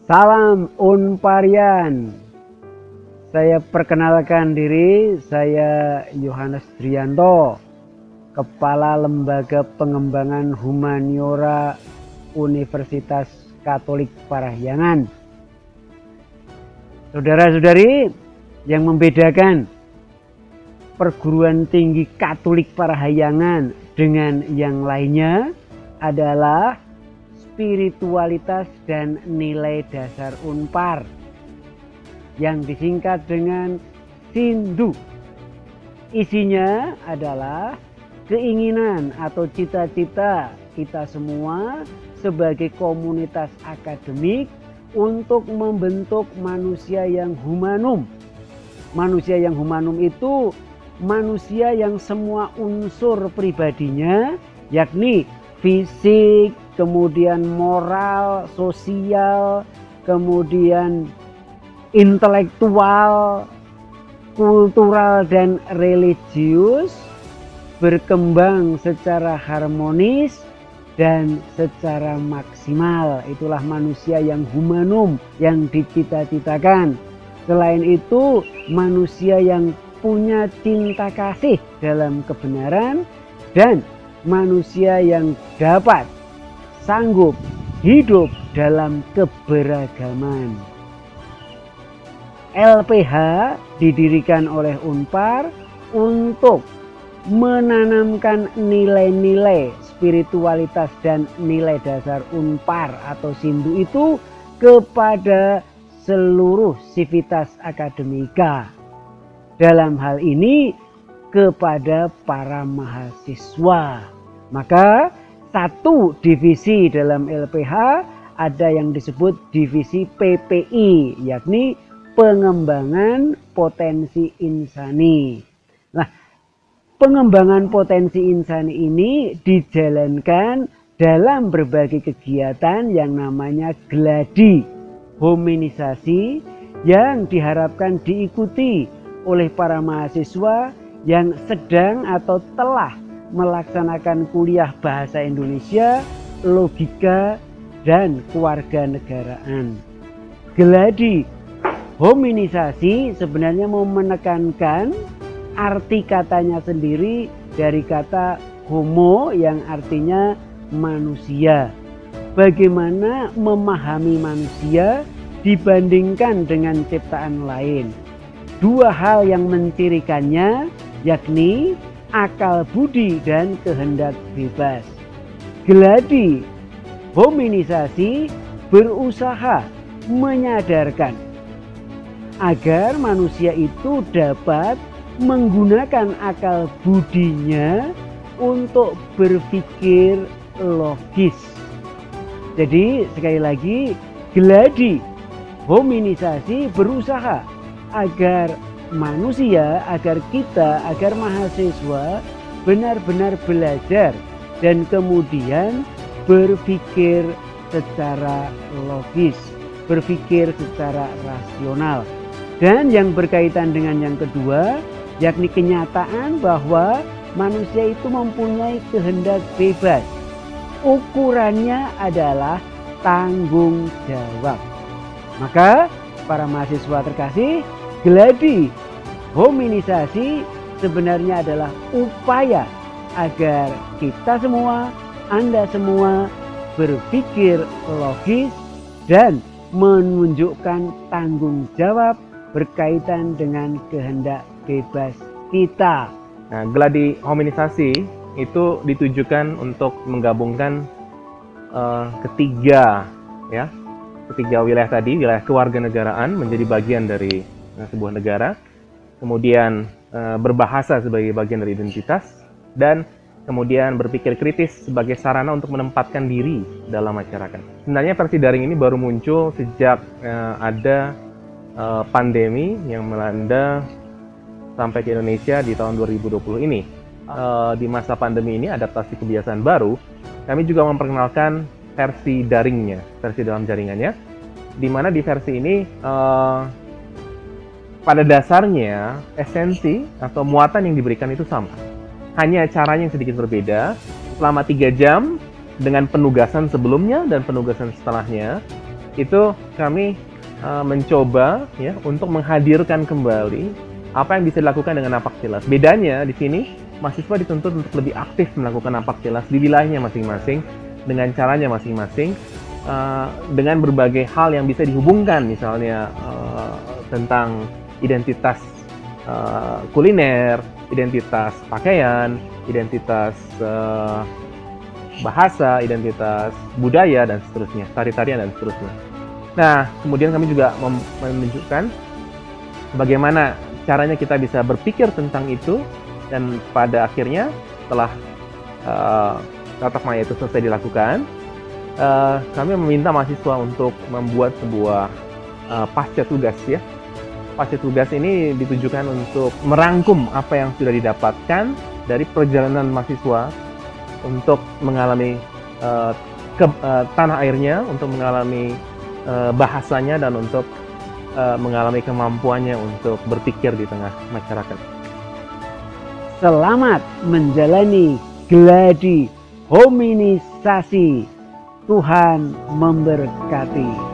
Salam Unparian. Saya perkenalkan diri, saya Yohanes Drianto, Kepala Lembaga Pengembangan Humaniora Universitas Katolik Parahyangan. Saudara-saudari, yang membedakan perguruan tinggi Katolik Parahyangan dengan yang lainnya adalah spiritualitas dan nilai dasar Unpar yang disingkat dengan SINDU. Isinya adalah keinginan atau cita-cita kita semua sebagai komunitas akademik untuk membentuk manusia yang humanum. Manusia yang humanum itu manusia yang semua unsur pribadinya, yakni fisik, kemudian moral, sosial, kemudian intelektual, kultural, dan religius berkembang secara harmonis dan secara maksimal. Itulah manusia yang humanum yang dicita-citakan. Selain itu, manusia yang punya cinta kasih dalam kebenaran dan manusia yang dapat sanggup hidup dalam keberagaman. LPH didirikan oleh Unpar untuk menanamkan nilai-nilai spiritualitas dan nilai dasar Unpar atau SINDU itu kepada seluruh sivitas akademika. Dalam hal ini kepada para mahasiswa. Maka satu divisi dalam LPH ada yang disebut divisi PPI, yakni pengembangan potensi insani. Nah, pengembangan potensi insani ini dijalankan dalam berbagai kegiatan yang namanya gladi hominisasi yang diharapkan diikuti oleh para mahasiswa yang sedang atau telah melaksanakan kuliah bahasa Indonesia, logika, dan kewarganegaraan. Gladi hominisasi sebenarnya mau menekankan arti katanya sendiri dari kata homo yang artinya manusia. Bagaimana memahami manusia dibandingkan dengan ciptaan lain. Dua hal yang mencirikannya yakni akal budi dan kehendak bebas. Gladi hominisasi berusaha menyadarkan agar manusia itu dapat menggunakan akal budinya untuk berpikir logis. Jadi sekali lagi, gladi hominisasi berusaha agar manusia, agar kita, agar mahasiswa benar-benar belajar dan kemudian berpikir secara logis, berpikir secara rasional. Dan yang berkaitan dengan yang kedua, yakni kenyataan bahwa manusia itu mempunyai kehendak bebas. Ukurannya adalah tanggung jawab. Maka para mahasiswa terkasih, gladi hominisasi sebenarnya adalah upaya agar kita semua, Anda semua berpikir logis dan menunjukkan tanggung jawab berkaitan dengan kehendak bebas kita. Nah, gladi hominisasi itu ditujukan untuk menggabungkan ketiga wilayah tadi, wilayah kewarganegaraan menjadi bagian dari sebuah negara, kemudian berbahasa sebagai bagian dari identitas, dan kemudian berpikir kritis sebagai sarana untuk menempatkan diri dalam masyarakat. Sebenarnya versi daring ini baru muncul sejak ada pandemi yang melanda sampai ke Indonesia di tahun 2020 ini. Di masa pandemi ini, adaptasi kebiasaan baru, kami juga memperkenalkan versi daringnya, versi dalam jaringannya, di mana di versi ini pada dasarnya esensi atau muatan yang diberikan itu sama. Hanya caranya yang sedikit berbeda. Selama 3 jam dengan penugasan sebelumnya dan penugasan setelahnya, itu kami mencoba ya untuk menghadirkan kembali apa yang bisa dilakukan dengan napaktilas. Bedanya di sini mahasiswa dituntut untuk lebih aktif melakukan napaktilas di wilayahnya masing-masing dengan caranya masing-masing, dengan berbagai hal yang bisa dihubungkan, misalnya tentang identitas kuliner, identitas pakaian, identitas bahasa, identitas budaya, dan seterusnya, tari-tarian dan seterusnya. Nah, kemudian kami juga menunjukkan bagaimana caranya kita bisa berpikir tentang itu, dan pada akhirnya setelah tatap maya itu selesai dilakukan, kami meminta mahasiswa untuk membuat sebuah pasca tugas ya. Pasca tugas ini ditujukan untuk merangkum apa yang sudah didapatkan dari perjalanan mahasiswa untuk mengalami tanah airnya, untuk mengalami bahasanya, dan untuk mengalami kemampuannya untuk berpikir di tengah masyarakat. Selamat menjalani gladi hominisasi. Tuhan memberkati.